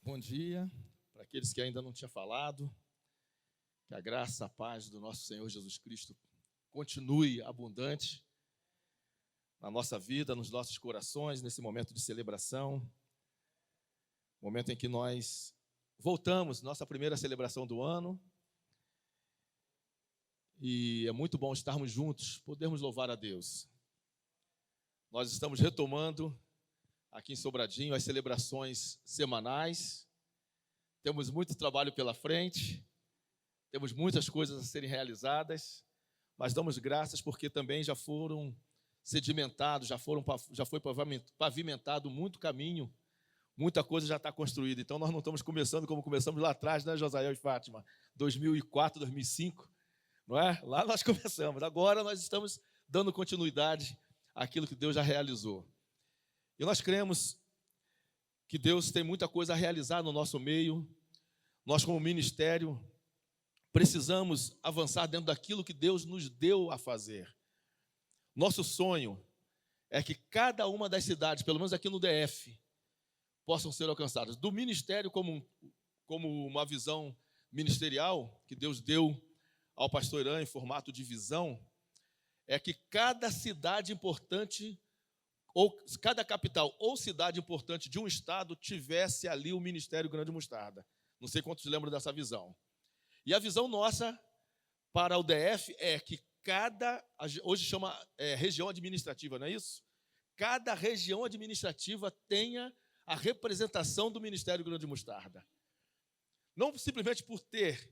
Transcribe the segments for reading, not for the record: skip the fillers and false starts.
Bom dia para aqueles que ainda não tinham falado. Que a graça, a paz do nosso Senhor Jesus Cristo continue abundante na nossa vida, nos nossos corações, nesse momento de celebração. Momento em que nós voltamos, nossa primeira celebração do ano. E é muito bom estarmos juntos, podermos louvar a Deus. Nós estamos retomando aqui em Sobradinho as celebrações semanais. Temos muito trabalho pela frente, temos muitas coisas a serem realizadas, mas damos graças porque também já foram sedimentados, já foi pavimentado muito caminho, muita coisa já está construída. Então nós não estamos começando como começamos lá atrás, né, Josael e Fátima? 2004, 2005, não é? Lá nós começamos, agora nós estamos dando continuidade àquilo que Deus já realizou. E nós cremos que Deus tem muita coisa a realizar no nosso meio. Nós, como ministério, precisamos avançar dentro daquilo que Deus nos deu a fazer. Nosso sonho é que cada uma das cidades, pelo menos aqui no DF, possam ser alcançadas. Do ministério como uma visão ministerial que Deus deu ao pastor Irã em formato de visão, é que cada cidade importante, ou cada capital ou cidade importante de um estado tivesse ali o Ministério Grande Mostarda. Não sei quantos lembram dessa visão. E a visão nossa para o DF é que hoje chama região administrativa, não é isso? Cada região administrativa tenha a representação do Ministério Grande Mostarda. Não simplesmente por ter,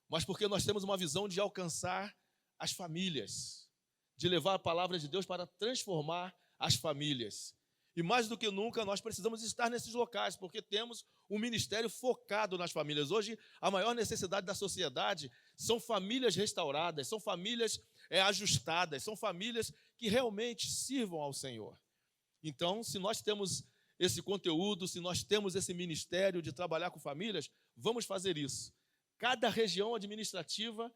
mas porque nós temos uma visão de alcançar as famílias, de levar a palavra de Deus para transformar as famílias. E mais do que nunca nós precisamos estar nesses locais, porque temos um ministério focado nas famílias. Hoje a maior necessidade da sociedade são famílias restauradas, são famílias ajustadas, são famílias que realmente sirvam ao Senhor. Então, se nós temos esse conteúdo, se nós temos esse ministério de trabalhar com famílias, vamos fazer isso. Cada região administrativa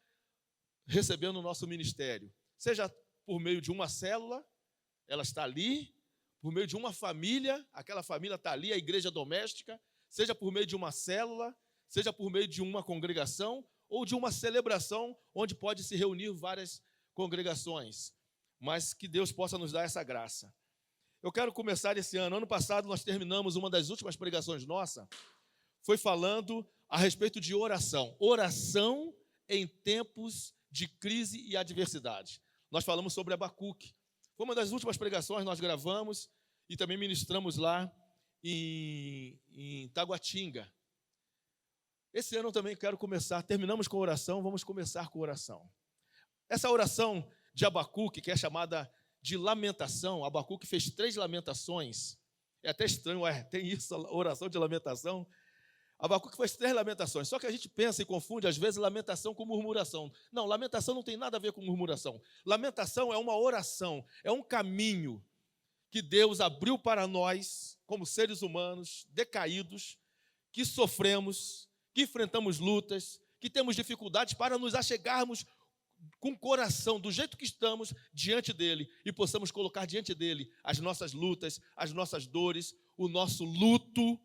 recebendo o nosso ministério, seja por meio de uma célula, ela está ali, por meio de uma família, aquela família está ali, a igreja doméstica, seja por meio de uma célula, seja por meio de uma congregação ou de uma celebração onde pode se reunir várias congregações, mas que Deus possa nos dar essa graça. Eu quero começar esse ano. Ano passado nós terminamos uma das últimas pregações nossa, foi falando a respeito de oração. Oração em tempos de crise e adversidade. Nós falamos sobre Abacuque. Foi uma das últimas pregações, nós gravamos e também ministramos lá em Taguatinga. Esse ano eu também quero começar, terminamos com oração, vamos começar com oração. Essa oração de Abacuque, que é chamada de lamentação, Abacuque fez 3 lamentações, é até estranho, tem isso, oração de lamentação. Abacuque fez 3 lamentações, só que a gente pensa e confunde às vezes lamentação com murmuração. Não, lamentação não tem nada a ver com murmuração. Lamentação é uma oração, é um caminho que Deus abriu para nós, como seres humanos decaídos, que sofremos, que enfrentamos lutas, que temos dificuldades para nos achegarmos com o coração, do jeito que estamos, diante dele, e possamos colocar diante dele as nossas lutas, as nossas dores, o nosso luto.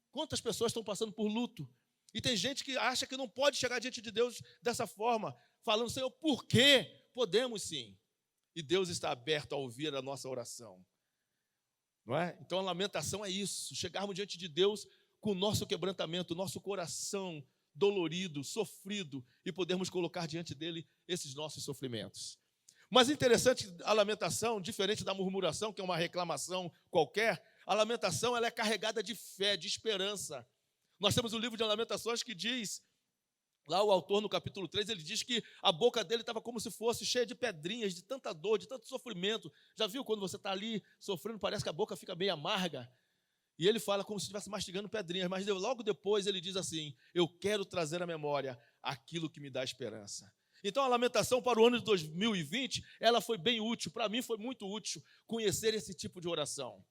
Quantas pessoas estão passando por luto? E tem gente que acha que não pode chegar diante de Deus dessa forma, falando, Senhor, por quê? Podemos sim. E Deus está aberto a ouvir a nossa oração. Não é? Então a lamentação é isso, chegarmos diante de Deus com o nosso quebrantamento, o nosso coração dolorido, sofrido, e podermos colocar diante dele esses nossos sofrimentos. Mas interessante, a lamentação, diferente da murmuração, que é uma reclamação qualquer, a lamentação ela é carregada de fé, de esperança. Nós temos o livro de Lamentações que diz, lá o autor no capítulo 3, ele diz que a boca dele estava como se fosse cheia de pedrinhas, de tanta dor, de tanto sofrimento. Já viu quando você está ali sofrendo, parece que a boca fica meio amarga? E ele fala como se estivesse mastigando pedrinhas, mas logo depois ele diz assim, eu quero trazer à memória aquilo que me dá esperança. Então a lamentação para o ano de 2020, ela foi bem útil, para mim foi muito útil conhecer esse tipo de oração.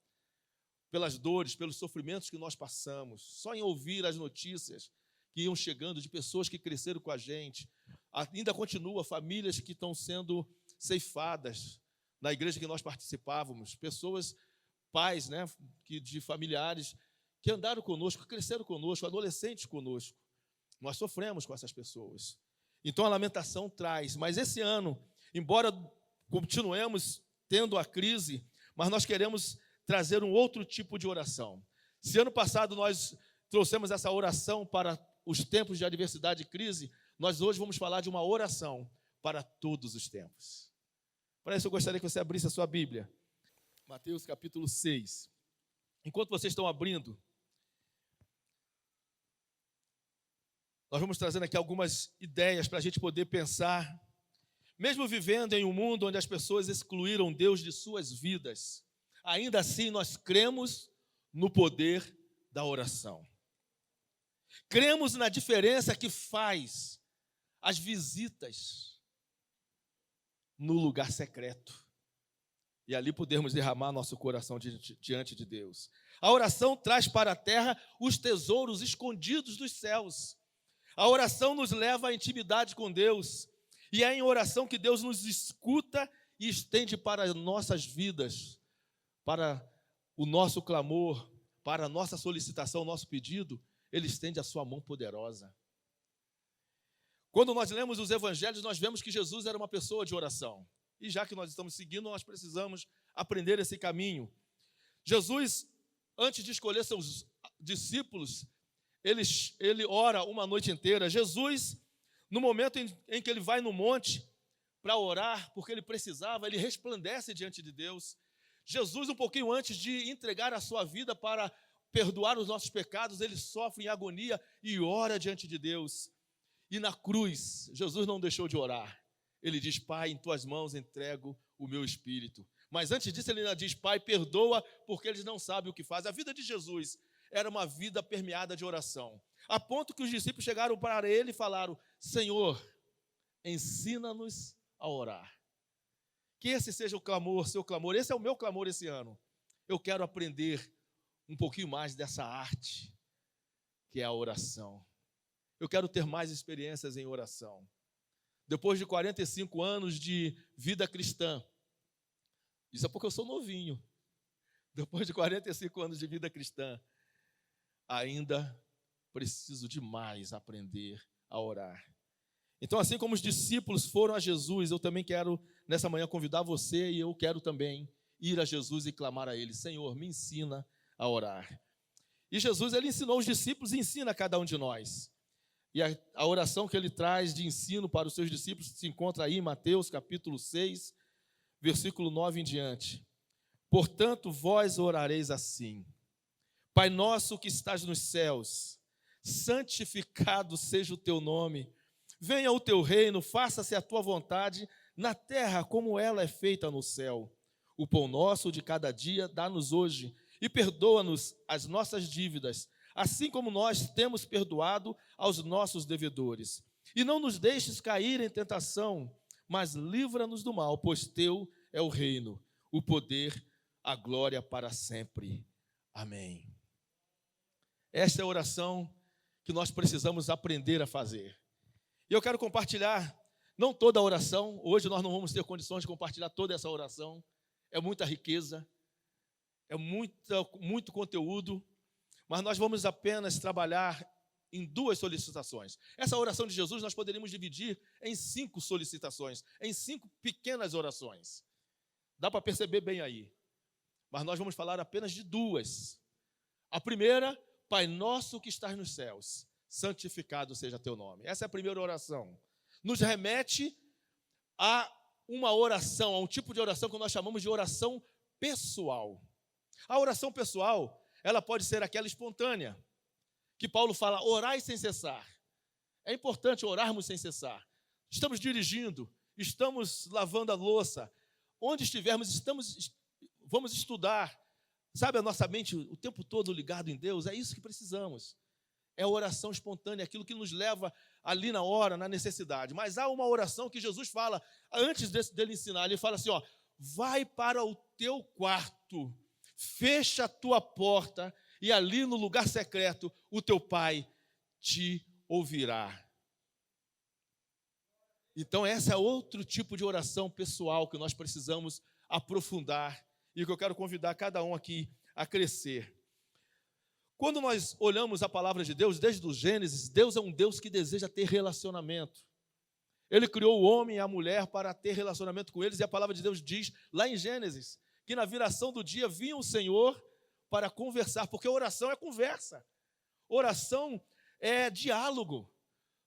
Pelas dores, pelos sofrimentos que nós passamos, só em ouvir as notícias que iam chegando de pessoas que cresceram com a gente, ainda continua famílias que estão sendo ceifadas na igreja que nós participávamos, pessoas, pais, né, de familiares que andaram conosco, que cresceram conosco, adolescentes conosco. Nós sofremos com essas pessoas. Então a lamentação traz. Mas esse ano, embora continuemos tendo a crise, mas nós queremos trazer um outro tipo de oração. Se ano passado nós trouxemos essa oração para os tempos de adversidade e crise, nós hoje vamos falar de uma oração para todos os tempos. Para isso eu gostaria que você abrisse a sua Bíblia. Mateus capítulo 6. Enquanto vocês estão abrindo, nós vamos trazendo aqui algumas ideias para a gente poder pensar. Mesmo vivendo em um mundo onde as pessoas excluíram Deus de suas vidas, ainda assim nós cremos no poder da oração. Cremos na diferença que faz as visitas no lugar secreto. E ali podemos derramar nosso coração diante de Deus. A oração traz para a terra os tesouros escondidos dos céus. A oração nos leva à intimidade com Deus. E é em oração que Deus nos escuta e estende para nossas vidas, para o nosso clamor, para a nossa solicitação, nosso pedido, Ele estende a sua mão poderosa. Quando nós lemos os evangelhos, nós vemos que Jesus era uma pessoa de oração. E já que nós estamos seguindo, nós precisamos aprender esse caminho. Jesus, antes de escolher seus discípulos, ele ora uma noite inteira. Jesus, no momento em que ele vai no monte para orar, porque ele precisava, ele resplandece diante de Deus. Jesus, um pouquinho antes de entregar a sua vida para perdoar os nossos pecados, ele sofre em agonia e ora diante de Deus. E na cruz, Jesus não deixou de orar. Ele diz: Pai, em tuas mãos entrego o meu espírito. Mas antes disso ele ainda diz: Pai, perdoa, porque eles não sabem o que fazem. A vida de Jesus era uma vida permeada de oração, a ponto que os discípulos chegaram para ele e falaram: Senhor, ensina-nos a orar. Que esse seja o clamor, seu clamor. Esse é o meu clamor esse ano. Eu quero aprender um pouquinho mais dessa arte, que é a oração. Eu quero ter mais experiências em oração. Depois de 45 anos de vida cristã, isso é porque eu sou novinho. Depois de 45 anos de vida cristã, ainda preciso demais aprender a orar. Então, assim como os discípulos foram a Jesus, eu também quero, nessa manhã, convidar você, e eu quero também ir a Jesus e clamar a Ele: Senhor, me ensina a orar. E Jesus, Ele ensinou os discípulos e ensina a cada um de nós. E a oração que Ele traz de ensino para os seus discípulos se encontra aí em Mateus capítulo 6, versículo 9 em diante. Portanto, vós orareis assim: Pai nosso que estás nos céus, santificado seja o teu nome. Venha o teu reino, faça-se a tua vontade, na terra como ela é feita no céu. O pão nosso de cada dia dá-nos hoje, e perdoa-nos as nossas dívidas, assim como nós temos perdoado aos nossos devedores. E não nos deixes cair em tentação, mas livra-nos do mal, pois teu é o reino, o poder, a glória para sempre. Amém. Esta é a oração que nós precisamos aprender a fazer. E eu quero compartilhar, não toda a oração, hoje nós não vamos ter condições de compartilhar toda essa oração, é muita riqueza, é muito conteúdo, mas nós vamos apenas trabalhar em 2 solicitações. Essa oração de Jesus nós poderíamos dividir em 5 solicitações, em 5 pequenas orações. Dá para perceber bem aí. Mas nós vamos falar apenas de 2. A primeira: Pai nosso que estás nos céus, santificado seja teu nome. Essa é a primeira oração. Nos remete a uma oração, a um tipo de oração que nós chamamos de oração pessoal. A oração pessoal, ela pode ser aquela espontânea, que Paulo fala: orai sem cessar. É importante orarmos sem cessar. Estamos dirigindo, estamos lavando a louça, onde estivermos, vamos estudar. Sabe, a nossa mente o tempo todo ligado em Deus, é isso que precisamos. É a oração espontânea, aquilo que nos leva ali na hora, na necessidade. Mas há uma oração que Jesus fala, antes dele ensinar, ele fala assim: ó, vai para o teu quarto, fecha a tua porta, e ali no lugar secreto o teu Pai te ouvirá. Então esse é outro tipo de oração pessoal que nós precisamos aprofundar e que eu quero convidar cada um aqui a crescer. Quando nós olhamos a palavra de Deus, desde o Gênesis, Deus é um Deus que deseja ter relacionamento. Ele criou o homem e a mulher para ter relacionamento com eles, e a palavra de Deus diz, lá em Gênesis, que na viração do dia vinha o Senhor para conversar, porque oração é conversa, oração é diálogo.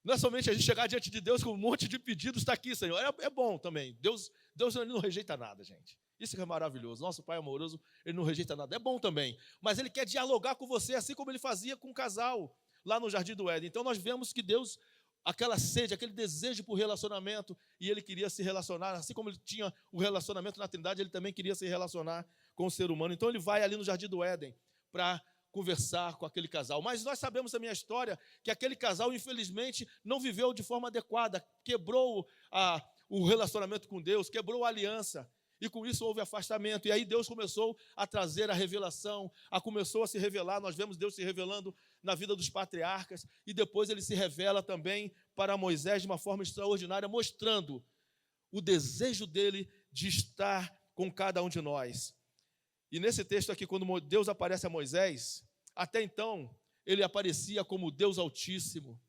Não é somente a gente chegar diante de Deus com um monte de pedidos, está aqui, Senhor. É bom também. Deus ele não rejeita nada, gente. Isso que é maravilhoso. Nosso Pai amoroso, Ele não rejeita nada. É bom também. Mas Ele quer dialogar com você, assim como Ele fazia com o casal lá no Jardim do Éden. Então nós vemos que Deus, aquela sede, aquele desejo por relacionamento, e Ele queria se relacionar, assim como Ele tinha o relacionamento na Trindade, Ele também queria se relacionar com o ser humano. Então Ele vai ali no Jardim do Éden para conversar com aquele casal. Mas nós sabemos também a história que aquele casal, infelizmente, não viveu de forma adequada, quebrou o relacionamento com Deus, quebrou a aliança, e com isso houve afastamento. E aí Deus começou a trazer a revelação, começou a se revelar. Nós vemos Deus se revelando na vida dos patriarcas, e depois Ele se revela também para Moisés de uma forma extraordinária, mostrando o desejo dEle de estar com cada um de nós. E nesse texto aqui, quando Deus aparece a Moisés, até então, ele aparecia como Deus Altíssimo,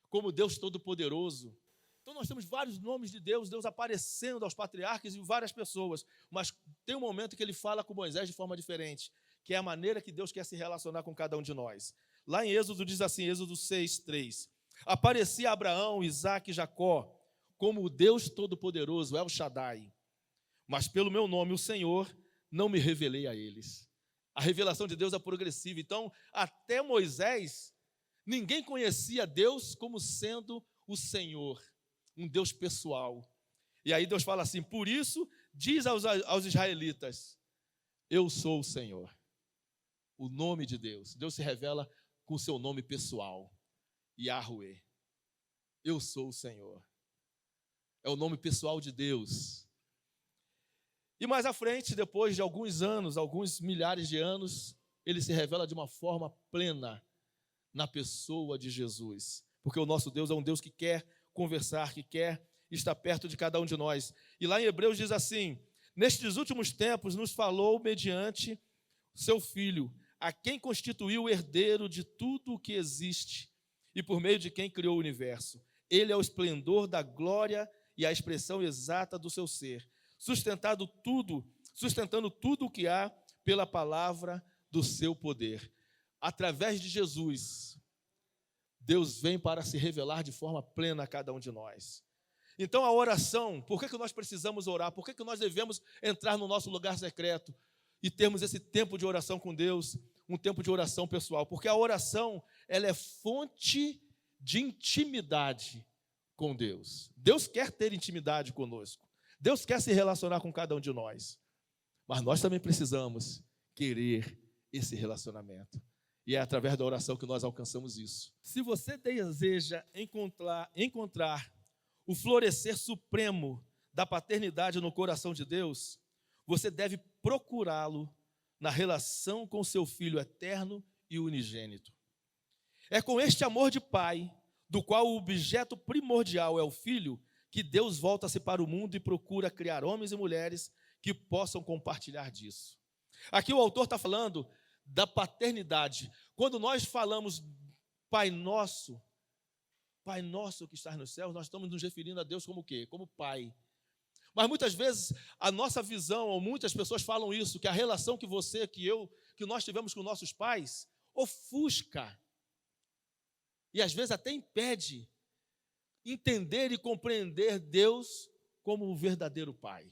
como Deus Todo-Poderoso. Então nós temos vários nomes de Deus, Deus aparecendo aos patriarcas e várias pessoas, mas tem um momento que ele fala com Moisés de forma diferente, que é a maneira que Deus quer se relacionar com cada um de nós. Lá em Êxodo diz assim, Êxodo 6:3, aparecia Abraão, Isaque e Jacó, como o Deus Todo-Poderoso, El Shaddai, mas pelo meu nome, o Senhor, não me revelei a eles. A revelação de Deus é progressiva. Então, até Moisés, ninguém conhecia Deus como sendo o Senhor, um Deus pessoal. E aí Deus fala assim, por isso, diz aos israelitas, eu sou o Senhor. O nome de Deus. Deus se revela com o seu nome pessoal. Yahweh. Eu sou o Senhor. É o nome pessoal de Deus. E mais à frente, depois de alguns anos, alguns milhares de anos, ele se revela de uma forma plena na pessoa de Jesus. Porque o nosso Deus é um Deus que quer conversar, que quer estar perto de cada um de nós. E lá em Hebreus diz assim, nestes últimos tempos nos falou mediante seu Filho, a quem constituiu o herdeiro de tudo o que existe e por meio de quem criou o universo. Ele é o esplendor da glória e a expressão exata do seu ser, sustentando tudo o que há pela palavra do seu poder. Através de Jesus, Deus vem para se revelar de forma plena a cada um de nós. Então a oração, por que nós precisamos orar? Por que nós devemos entrar no nosso lugar secreto e termos esse tempo de oração com Deus, um tempo de oração pessoal? Porque a oração, ela é fonte de intimidade com Deus. Deus quer ter intimidade conosco. Deus quer se relacionar com cada um de nós, mas nós também precisamos querer esse relacionamento. E é através da oração que nós alcançamos isso. Se você deseja encontrar o florescer supremo da paternidade no coração de Deus, você deve procurá-lo na relação com seu Filho eterno e unigênito. É com este amor de Pai, do qual o objeto primordial é o Filho, que Deus volta-se para o mundo e procura criar homens e mulheres que possam compartilhar disso. Aqui o autor está falando da paternidade. Quando nós falamos Pai Nosso que está nos céus, nós estamos nos referindo a Deus como o quê? Como Pai. Mas muitas vezes a nossa visão, ou muitas pessoas falam isso, que a relação que você, que eu, que nós tivemos com nossos pais, ofusca. E às vezes até impede entender e compreender Deus como o verdadeiro Pai.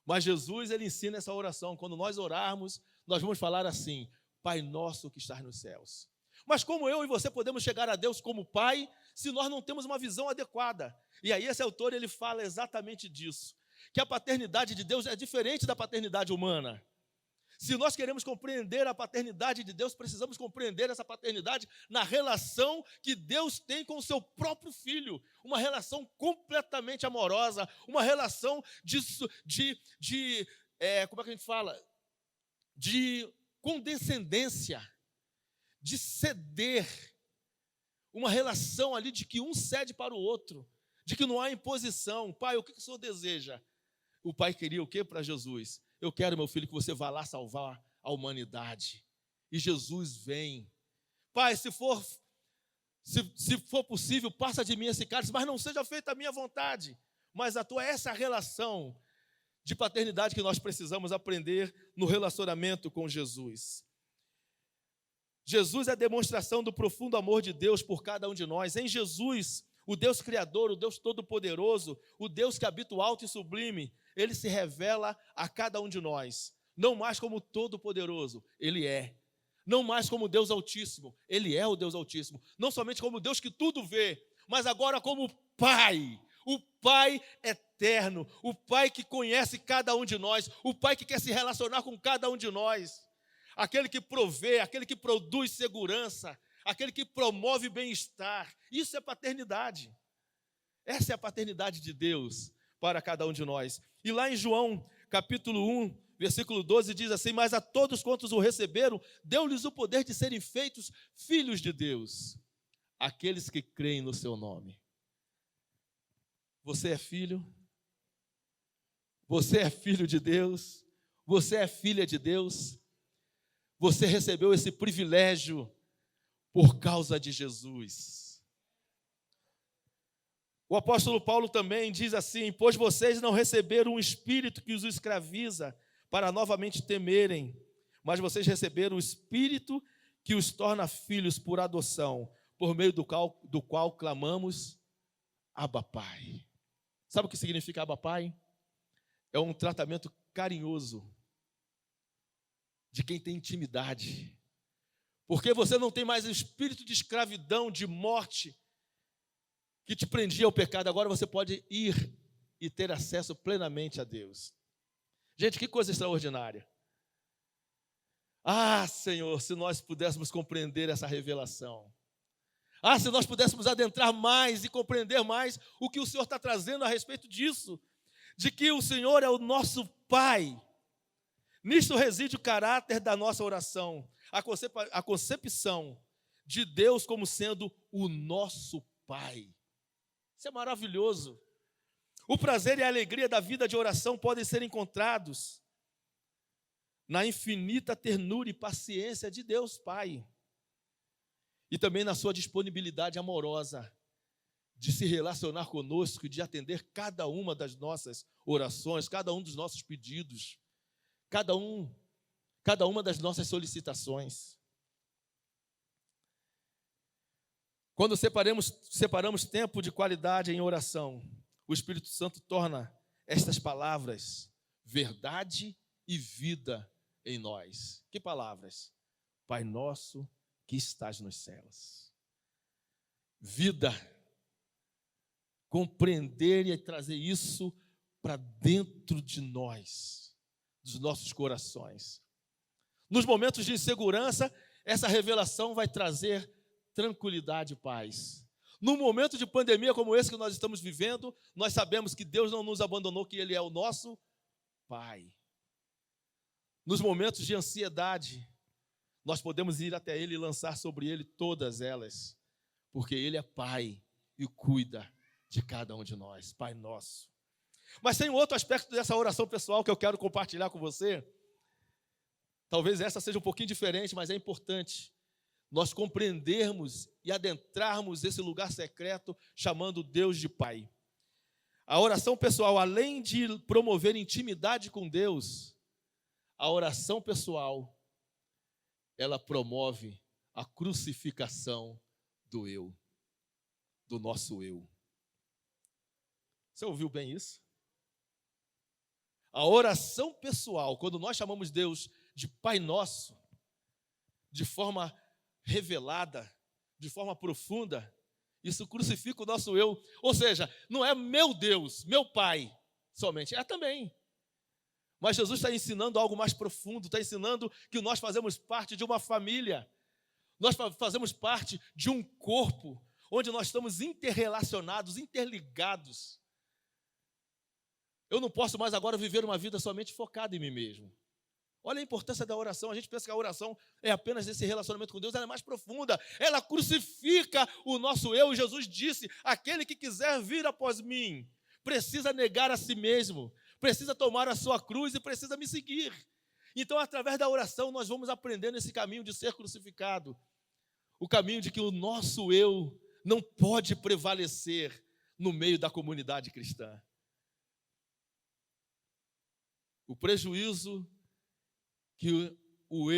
Mas Jesus, ele ensina essa oração. Quando nós orarmos, nós vamos falar assim, Pai nosso que estás nos céus. Mas como eu e você podemos chegar a Deus como Pai, se nós não temos uma visão adequada? E aí esse autor, ele fala exatamente disso, que a paternidade de Deus é diferente da paternidade humana. Se nós queremos compreender a paternidade de Deus, precisamos compreender essa paternidade na relação que Deus tem com o seu próprio Filho. Uma relação completamente amorosa, uma relação como é que a gente fala? De condescendência, de ceder. Uma relação ali de que um cede para o outro, de que não há imposição. Pai, o que o Senhor deseja? O pai queria o quê para Jesus? Eu quero, meu filho, que você vá lá salvar a humanidade. e Jesus vem. Pai, se for possível, passa de mim esse cálice, mas não seja feita a minha vontade, mas a tua. Essa relação de paternidade que nós precisamos aprender no relacionamento com Jesus. Jesus é a demonstração do profundo amor de Deus por cada um de nós. Em Jesus, o Deus Criador, o Deus Todo-Poderoso, o Deus que habita o alto e sublime, Ele se revela a cada um de nós. Não mais como Todo-Poderoso, Ele é. Não mais como Deus Altíssimo, Ele é o Deus Altíssimo. Não somente como Deus que tudo vê, mas agora como Pai. O Pai eterno, o Pai que conhece cada um de nós, o Pai que quer se relacionar com cada um de nós. Aquele que provê, aquele que produz segurança, aquele que promove bem-estar. Isso é paternidade. Essa é a paternidade de Deus para cada um de nós. E lá em João, capítulo 1, versículo 12, diz assim: mas a todos quantos o receberam, deu-lhes o poder de serem feitos filhos de Deus, aqueles que creem no seu nome. Você é filho? Você é filho de Deus? Você é filha de Deus? Você recebeu esse privilégio por causa de Jesus. O apóstolo Paulo também diz assim: pois vocês não receberam um espírito que os escraviza para novamente temerem, mas vocês receberam o espírito que os torna filhos por adoção, por meio do qual clamamos, Abba Pai. Sabe o que significa Abba Pai? É um tratamento carinhoso de quem tem intimidade. Porque você não tem mais o espírito de escravidão, de morte, que te prendia ao pecado. Agora você pode ir e ter acesso plenamente a Deus. Gente, que coisa extraordinária. Ah, Senhor, se nós pudéssemos compreender essa revelação. Ah, se nós pudéssemos adentrar mais e compreender mais o que o Senhor está trazendo a respeito disso. De que o Senhor é o nosso Pai. Nisto reside o caráter da nossa oração. A concepção de Deus como sendo o nosso Pai. Isso é maravilhoso. O prazer e a alegria da vida de oração podem ser encontrados na infinita ternura e paciência de Deus Pai. E também na sua disponibilidade amorosa de se relacionar conosco e de atender cada uma das nossas orações, cada um dos nossos pedidos, cada uma das nossas solicitações. Quando separamos tempo de qualidade em oração, o Espírito Santo torna estas palavras verdade e vida em nós. Que palavras? Pai nosso que estás nos céus. Vida. Compreender e trazer isso para dentro de nós, dos nossos corações. Nos momentos de insegurança, essa revelação vai trazer tranquilidade e paz. Num momento de pandemia como esse que nós estamos vivendo, nós sabemos que Deus não nos abandonou, que Ele é o nosso Pai. Nos momentos de ansiedade, nós podemos ir até Ele e lançar sobre Ele todas elas, porque Ele é Pai e cuida de cada um de nós, Pai nosso. Mas tem um outro aspecto dessa oração pessoal que eu quero compartilhar com você. Talvez essa seja um pouquinho diferente, mas é importante nós compreendermos e adentrarmos esse lugar secreto chamando Deus de Pai. A oração pessoal, além de promover intimidade com Deus, a oração pessoal, ela promove a crucificação do eu, do nosso eu. Você ouviu bem isso? A oração pessoal, quando nós chamamos Deus de Pai Nosso, de forma revelada, de forma profunda, isso crucifica o nosso eu. Ou seja, não é meu Deus, meu Pai somente, é também. Mas Jesus está ensinando algo mais profundo, está ensinando que nós fazemos parte de uma família, nós fazemos parte de um corpo, onde nós estamos interrelacionados, interligados. Eu não posso mais agora viver uma vida somente focada em mim mesmo. Olha a importância da oração. A gente pensa que a oração é apenas esse relacionamento com Deus, ela é mais profunda. Ela crucifica o nosso eu. Jesus disse: aquele que quiser vir após mim, precisa negar a si mesmo, precisa tomar a sua cruz e precisa me seguir. Então, através da oração, nós vamos aprendendo esse caminho de ser crucificado. O caminho de que o nosso eu não pode prevalecer no meio da comunidade cristã. O prejuízo que o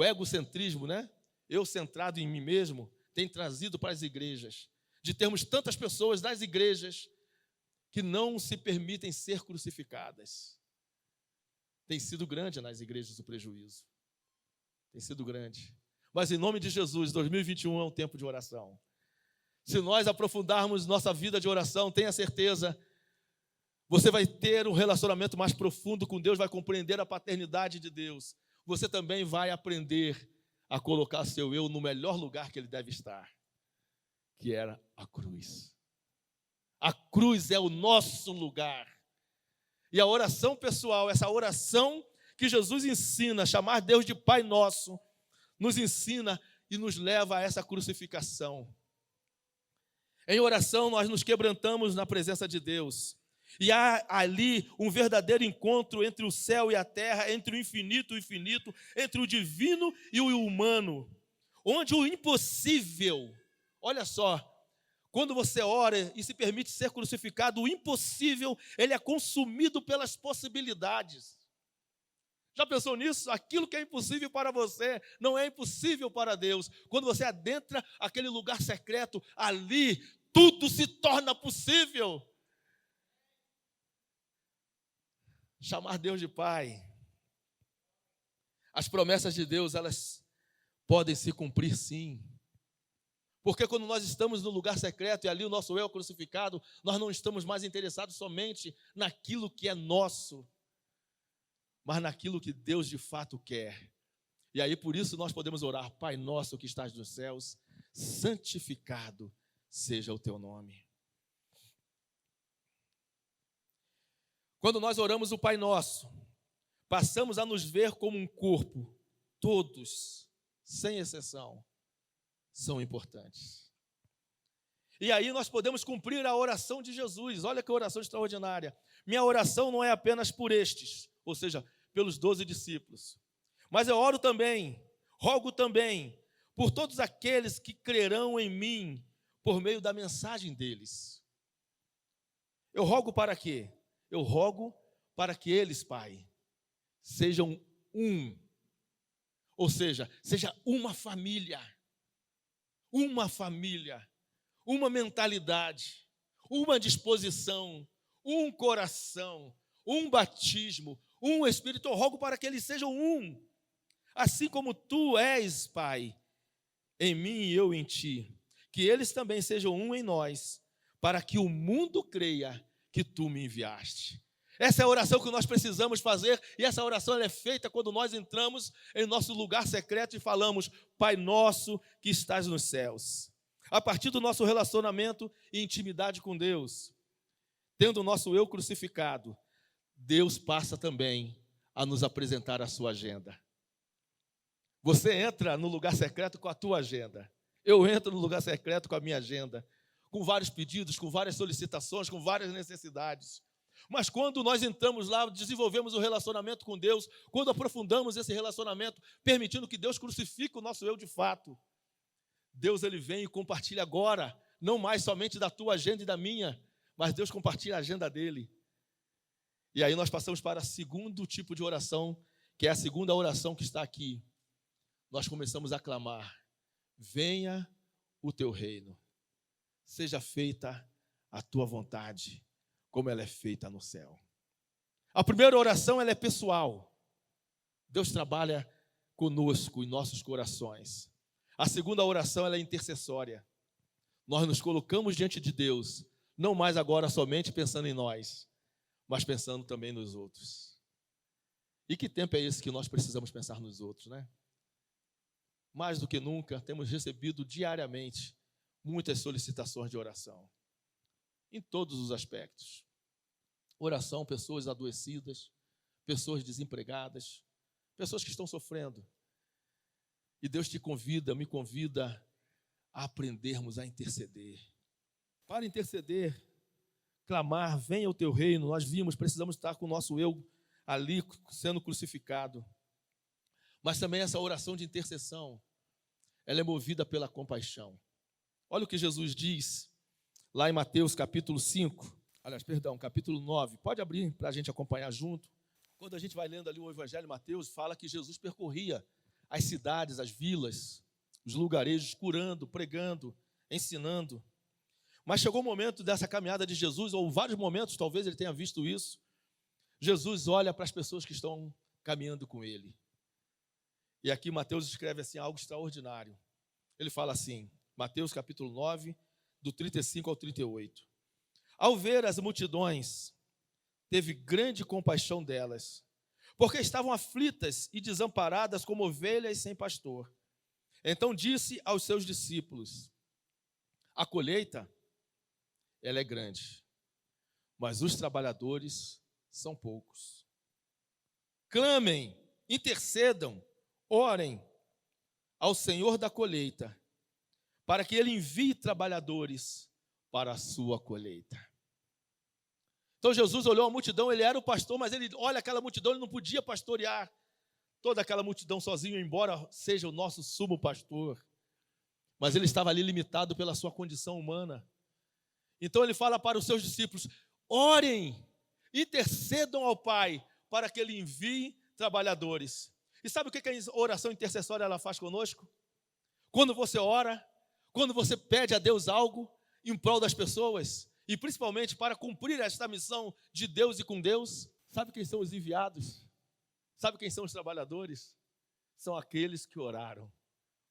egocentrismo, né? Eu centrado em mim mesmo, tem trazido para as igrejas. De termos tantas pessoas nas igrejas que não se permitem ser crucificadas. Tem sido grande nas igrejas o prejuízo. Tem sido grande. Mas em nome de Jesus, 2021 é um tempo de oração. Se nós aprofundarmos nossa vida de oração, tenha certeza, você vai ter um relacionamento mais profundo com Deus, vai compreender a paternidade de Deus. Você também vai aprender a colocar seu eu no melhor lugar que ele deve estar, que era a cruz. A cruz é o nosso lugar. E a oração pessoal, essa oração que Jesus ensina, chamar Deus de Pai Nosso, nos ensina e nos leva a essa crucificação. Em oração nós nos quebrantamos na presença de Deus. E há ali um verdadeiro encontro entre o céu e a terra, entre o infinito e o infinito, entre o divino e o humano, onde o impossível, olha só, quando você ora e se permite ser crucificado, o impossível, ele é consumido pelas possibilidades. Já pensou nisso? Aquilo que é impossível para você não é impossível para Deus. Quando você adentra aquele lugar secreto, ali tudo se torna possível. Chamar Deus de Pai. As promessas de Deus, elas podem se cumprir sim. Porque quando nós estamos no lugar secreto e ali o nosso eu é crucificado, nós não estamos mais interessados somente naquilo que é nosso, mas naquilo que Deus de fato quer. E aí por isso nós podemos orar: Pai nosso que estás nos céus, santificado seja o teu nome. Quando nós oramos o Pai Nosso, passamos a nos ver como um corpo. Todos, sem exceção, são importantes. E aí nós podemos cumprir a oração de Jesus. Olha que oração extraordinária. Minha oração não é apenas por estes, ou seja, pelos 12 discípulos. Mas eu oro também, rogo também, por todos aqueles que crerão em mim, por meio da mensagem deles. Eu rogo para quê? Eu rogo para que eles, Pai, sejam um. Ou seja, seja uma família, uma mentalidade, uma disposição, um coração, um batismo, um espírito. Eu rogo para que eles sejam um, assim como tu és, Pai, em mim e eu em ti, que eles também sejam um em nós, para que o mundo creia que tu me enviaste. Essa é a oração que nós precisamos fazer, e essa oração ela é feita quando nós entramos em nosso lugar secreto e falamos: Pai nosso que estás nos céus. A partir do nosso relacionamento e intimidade com Deus, tendo o nosso eu crucificado, Deus passa também a nos apresentar a sua agenda. Você entra no lugar secreto com a tua agenda. Eu entro no lugar secreto com a minha agenda, com vários pedidos, com várias solicitações, com várias necessidades. Mas quando nós entramos lá, desenvolvemos o relacionamento com Deus, quando aprofundamos esse relacionamento, permitindo que Deus crucifique o nosso eu de fato, Deus ele vem e compartilha agora, não mais somente da tua agenda e da minha, mas Deus compartilha a agenda dele. E aí nós passamos para o segundo tipo de oração, que é a segunda oração que está aqui. Nós começamos a clamar: venha o teu reino, seja feita a tua vontade, como ela é feita no céu. A primeira oração ela é pessoal. Deus trabalha conosco em nossos corações. A segunda oração ela é intercessória. Nós nos colocamos diante de Deus, não mais agora somente pensando em nós, mas pensando também nos outros. E que tempo é esse que nós precisamos pensar nos outros, né? Mais do que nunca, temos recebido diariamente muitas solicitações de oração, em todos os aspectos. Oração, pessoas adoecidas, pessoas desempregadas, pessoas que estão sofrendo. E Deus te convida, me convida a aprendermos a interceder. Para interceder, clamar, venha o teu reino. Nós vimos, precisamos estar com o nosso eu ali sendo crucificado. Mas também essa oração de intercessão, ela é movida pela compaixão. Olha o que Jesus diz lá em Mateus capítulo 5, capítulo 9. Pode abrir para a gente acompanhar junto. Quando a gente vai lendo ali o Evangelho de Mateus, fala que Jesus percorria as cidades, as vilas, os lugarejos, curando, pregando, ensinando. Mas chegou o momento dessa caminhada de Jesus, ou vários momentos, talvez ele tenha visto isso. Jesus olha para as pessoas que estão caminhando com ele. E aqui Mateus escreve assim algo extraordinário. Ele fala assim, Mateus capítulo 9, do 35 ao 38. Ao ver as multidões, teve grande compaixão delas, porque estavam aflitas e desamparadas como ovelhas sem pastor. Então disse aos seus discípulos: a colheita, ela é grande, mas os trabalhadores são poucos. Clamem, intercedam, orem ao Senhor da colheita, para que Ele envie trabalhadores para a sua colheita. Então Jesus olhou a multidão, ele era o pastor, mas ele olha aquela multidão, ele não podia pastorear toda aquela multidão sozinho, embora seja o nosso sumo pastor. Mas ele estava ali limitado pela sua condição humana. Então ele fala para os seus discípulos: orem, intercedam ao Pai, para que Ele envie trabalhadores. E sabe o que a oração intercessória ela faz conosco? Quando você ora, quando você pede a Deus algo em prol das pessoas, e principalmente para cumprir esta missão de Deus e com Deus, sabe quem são os enviados? Sabe quem são os trabalhadores? São aqueles que oraram.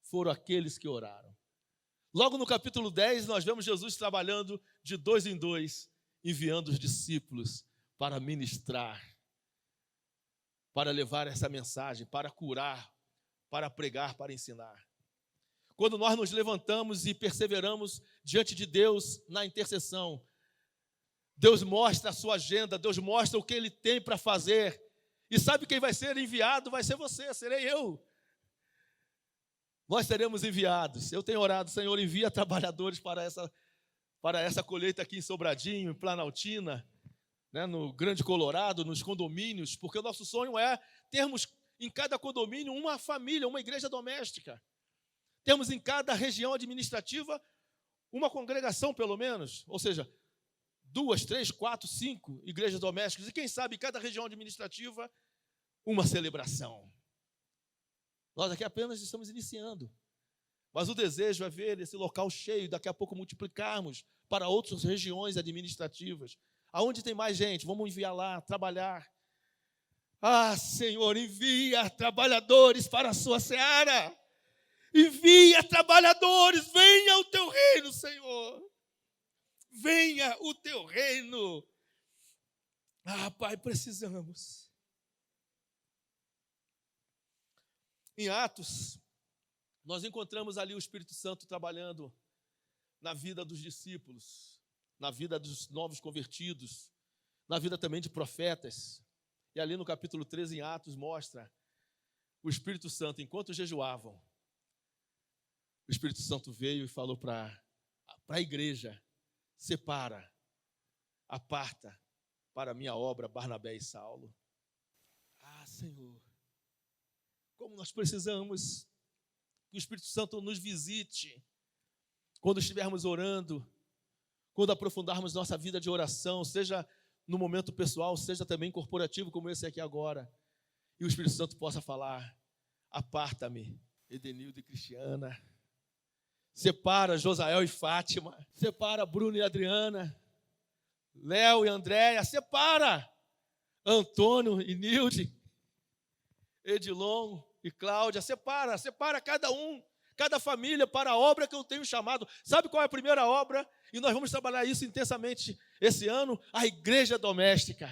Foram aqueles que oraram. Logo no capítulo 10, nós vemos Jesus trabalhando de 2 em 2, enviando os discípulos para ministrar, para levar essa mensagem, para curar, para pregar, para ensinar. Quando nós nos levantamos e perseveramos diante de Deus na intercessão, Deus mostra a sua agenda, Deus mostra o que Ele tem para fazer. E sabe quem vai ser enviado? Vai ser você, serei eu. Nós seremos enviados. Eu tenho orado, Senhor, envia trabalhadores para essa colheita aqui em Sobradinho, em Planaltina, né, no Grande Colorado, nos condomínios, porque o nosso sonho é termos em cada condomínio uma família, uma igreja doméstica. Temos em cada região administrativa uma congregação, pelo menos, ou seja, 2, 3, 4, 5 igrejas domésticas, e quem sabe em cada região administrativa uma celebração. Nós aqui apenas estamos iniciando, mas o desejo é ver esse local cheio, daqui a pouco multiplicarmos para outras regiões administrativas. Aonde tem mais gente, vamos enviar lá, trabalhar. Ah, Senhor, envia trabalhadores para a sua seara. Envia trabalhadores, venha o teu reino, Senhor. Venha o teu reino. Ah, Pai, precisamos. Em Atos, nós encontramos ali o Espírito Santo trabalhando na vida dos discípulos, na vida dos novos convertidos, na vida também de profetas. E ali no capítulo 13, em Atos, mostra o Espírito Santo, enquanto jejuavam, o Espírito Santo veio e falou para a igreja: separa, aparta para a minha obra Barnabé e Saulo. Ah, Senhor, como nós precisamos que o Espírito Santo nos visite quando estivermos orando, quando aprofundarmos nossa vida de oração, seja no momento pessoal, seja também corporativo, como esse aqui agora, e o Espírito Santo possa falar: aparta-me, Edenildo e Cristiana, separa Josael e Fátima, separa Bruno e Adriana, Léo e Andréia, separa Antônio e Nilde, Edilon e Cláudia, separa cada um, cada família para a obra que eu tenho chamado. Sabe qual é a primeira obra? E nós vamos trabalhar isso intensamente esse ano: a igreja doméstica.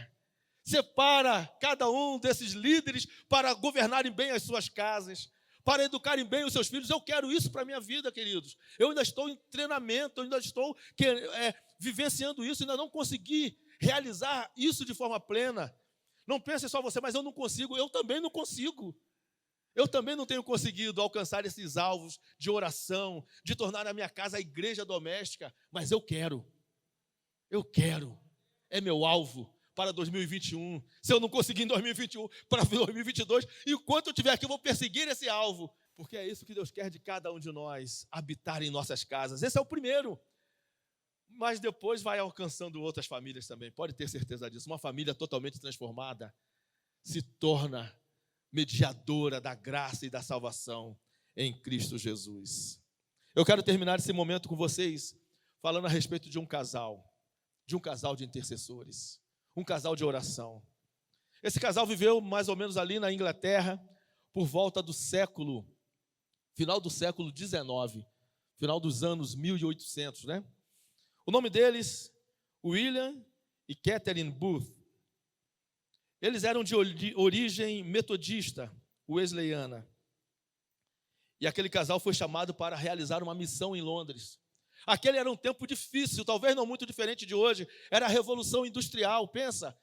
Separa cada um desses líderes para governarem bem as suas casas, para educarem bem os seus filhos. Eu quero isso para a minha vida, queridos. Eu ainda estou em treinamento, eu ainda estou vivenciando isso, ainda não consegui realizar isso de forma plena. Não pense só você, mas eu não consigo. Eu também não consigo. Eu também não tenho conseguido alcançar esses alvos de oração, de tornar a minha casa a igreja doméstica, mas eu quero. É meu alvo para 2021. Se eu não conseguir em 2021, para 2022, enquanto eu estiver aqui, eu vou perseguir esse alvo. Porque é isso que Deus quer de cada um de nós, habitar em nossas casas. Esse é o primeiro. Mas depois vai alcançando outras famílias também. Pode ter certeza disso. Uma família totalmente transformada se torna mediadora da graça e da salvação em Cristo Jesus. Eu quero terminar esse momento com vocês falando a respeito de um casal de intercessores, um casal de oração. Esse casal viveu mais ou menos ali na Inglaterra por volta do final do século XIX, final dos anos 1800, né? O nome deles, William e Catherine Booth. Eles eram de origem metodista, wesleyana. E aquele casal foi chamado para realizar uma missão em Londres. Aquele era um tempo difícil, talvez não muito diferente de hoje. Era a Revolução Industrial, pensa.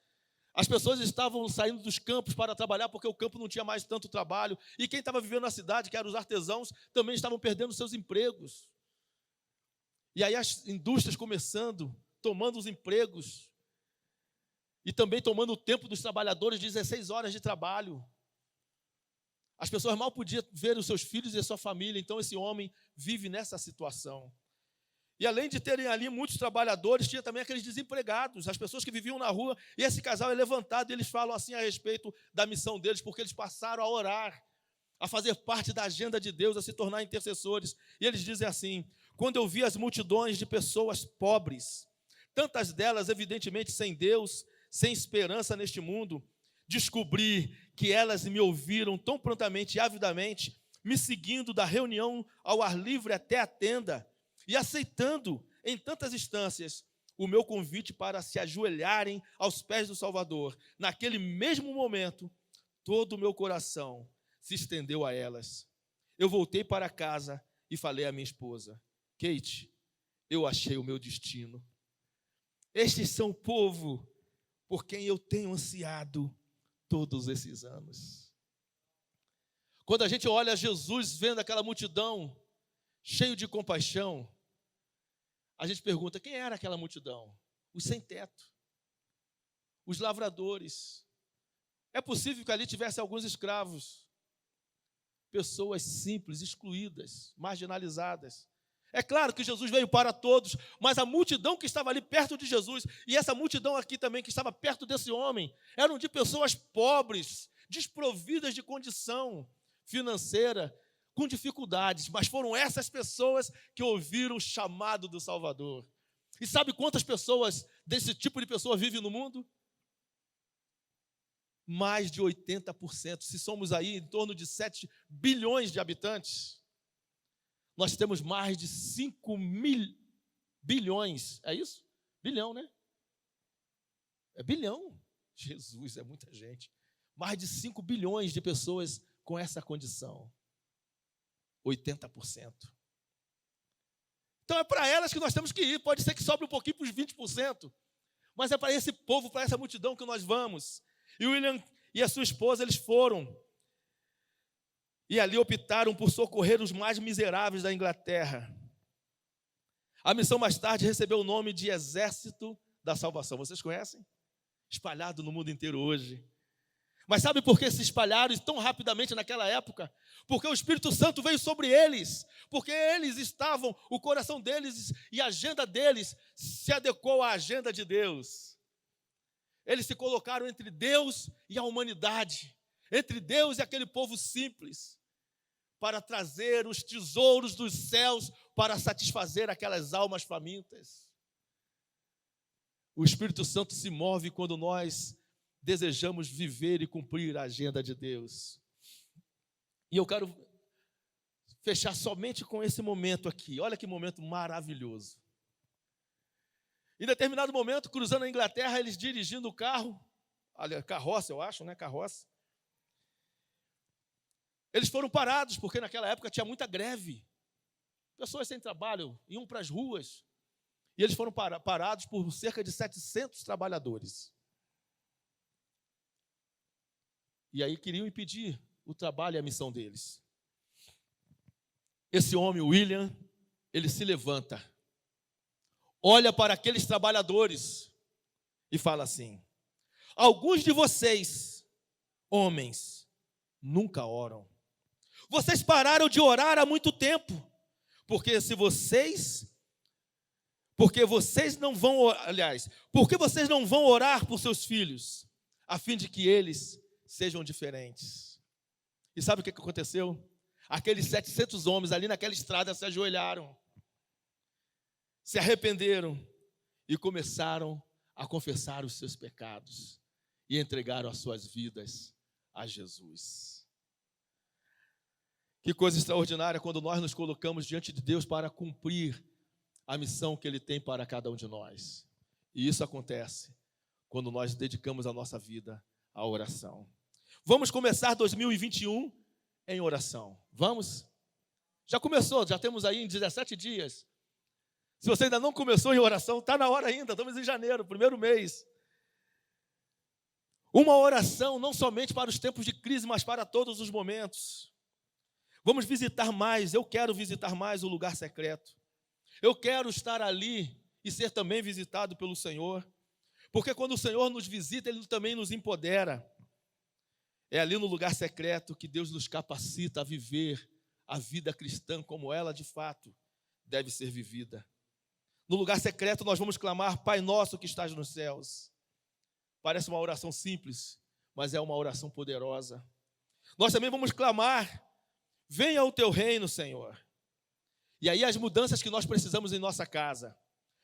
As pessoas estavam saindo dos campos para trabalhar porque o campo não tinha mais tanto trabalho. E quem estava vivendo na cidade, que eram os artesãos, também estavam perdendo seus empregos. E aí as indústrias começando, tomando os empregos. E também tomando o tempo dos trabalhadores, 16 horas de trabalho. As pessoas mal podiam ver os seus filhos e a sua família. Então esse homem vive nessa situação. E além de terem ali muitos trabalhadores, tinha também aqueles desempregados, as pessoas que viviam na rua. E esse casal é levantado e eles falam assim a respeito da missão deles, porque eles passaram a orar, a fazer parte da agenda de Deus, a se tornar intercessores. E eles dizem assim: quando eu vi as multidões de pessoas pobres, tantas delas evidentemente sem Deus, sem esperança neste mundo, descobri que elas me ouviram tão prontamente e avidamente, me seguindo da reunião ao ar livre até a tenda, e aceitando em tantas instâncias o meu convite para se ajoelharem aos pés do Salvador. Naquele mesmo momento, todo o meu coração se estendeu a elas. Eu voltei para casa e falei à minha esposa: Kate, eu achei o meu destino. Estes são o povo por quem eu tenho ansiado todos esses anos. Quando a gente olha Jesus vendo aquela multidão cheio de compaixão, a gente pergunta: quem era aquela multidão? Os sem-teto, os lavradores. É possível que ali tivesse alguns escravos, pessoas simples, excluídas, marginalizadas. É claro que Jesus veio para todos, mas a multidão que estava ali perto de Jesus, e essa multidão aqui também que estava perto desse homem, eram de pessoas pobres, desprovidas de condição financeira, com dificuldades, mas foram essas pessoas que ouviram o chamado do Salvador. E sabe quantas pessoas desse tipo de pessoa vivem no mundo? Mais de 80%. Se somos aí em torno de 7 bilhões de habitantes, nós temos mais de 5 mil bilhões. É isso? Bilhão, né? É bilhão. Jesus, é muita gente. Mais de 5 bilhões de pessoas com essa condição. 80%. Então é para elas que nós temos que ir. Pode ser que sobre um pouquinho para os 20%. Mas é para esse povo, para essa multidão que nós vamos. E o William e a sua esposa, eles foram. E ali optaram por socorrer os mais miseráveis da Inglaterra. A missão mais tarde recebeu o nome de Exército da Salvação. Vocês conhecem? Espalhado no mundo inteiro hoje. Mas sabe por que se espalharam tão rapidamente naquela época? Porque o Espírito Santo veio sobre eles. Porque eles estavam, o coração deles e a agenda deles se adequou à agenda de Deus. Eles se colocaram entre Deus e a humanidade, entre Deus e aquele povo simples, para trazer os tesouros dos céus para satisfazer aquelas almas famintas. O Espírito Santo se move quando nós desejamos viver e cumprir a agenda de Deus. E eu quero fechar somente com esse momento aqui. Olha que momento maravilhoso. Em determinado momento, cruzando a Inglaterra, eles dirigindo o carro, carroça, eu acho, né? Carroça. Eles foram parados, porque naquela época tinha muita greve. Pessoas sem trabalho iam para as ruas. E eles foram parados por cerca de 700 trabalhadores. E aí queriam impedir o trabalho e a missão deles. Esse homem, William, ele se levanta, olha para aqueles trabalhadores e fala assim: alguns de vocês, homens, nunca oram. Vocês pararam de orar há muito tempo, porque vocês não vão, porque vocês não vão orar por seus filhos, a fim de que eles sejam diferentes. E sabe o que aconteceu? Aqueles 700 homens ali naquela estrada se ajoelharam, se arrependeram e começaram a confessar os seus pecados e entregaram as suas vidas a Jesus. Que coisa extraordinária quando nós nos colocamos diante de Deus para cumprir a missão que Ele tem para cada um de nós. E isso acontece quando nós dedicamos a nossa vida à oração. Vamos começar 2021 em oração. Vamos? Já começou, já temos aí em 17 dias. Se você ainda não começou em oração, está na hora ainda, estamos em janeiro, primeiro mês. Uma oração não somente para os tempos de crise, mas para todos os momentos. Vamos visitar mais, eu quero visitar mais o lugar secreto. Eu quero estar ali e ser também visitado pelo Senhor. Porque quando o Senhor nos visita, Ele também nos empodera. É ali no lugar secreto que Deus nos capacita a viver a vida cristã como ela de fato deve ser vivida. No lugar secreto nós vamos clamar: Pai nosso que estás nos céus. Parece uma oração simples, mas é uma oração poderosa. Nós também vamos clamar: venha o teu reino, Senhor. E aí as mudanças que nós precisamos em nossa casa,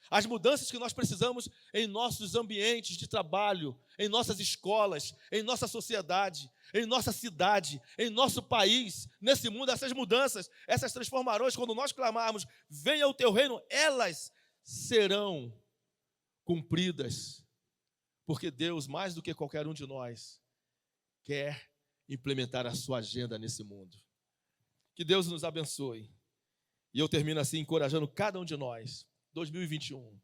as mudanças que nós precisamos em nossos ambientes de trabalho, em nossas escolas, em nossa sociedade, em nossa cidade, em nosso país, nesse mundo, essas mudanças, essas transformações, quando nós clamarmos, venha o teu reino, elas serão cumpridas, porque Deus, mais do que qualquer um de nós, quer implementar a sua agenda nesse mundo. Que Deus nos abençoe. E eu termino assim, encorajando cada um de nós, 2021,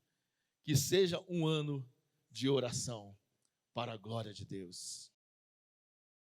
que seja um ano de oração para a glória de Deus.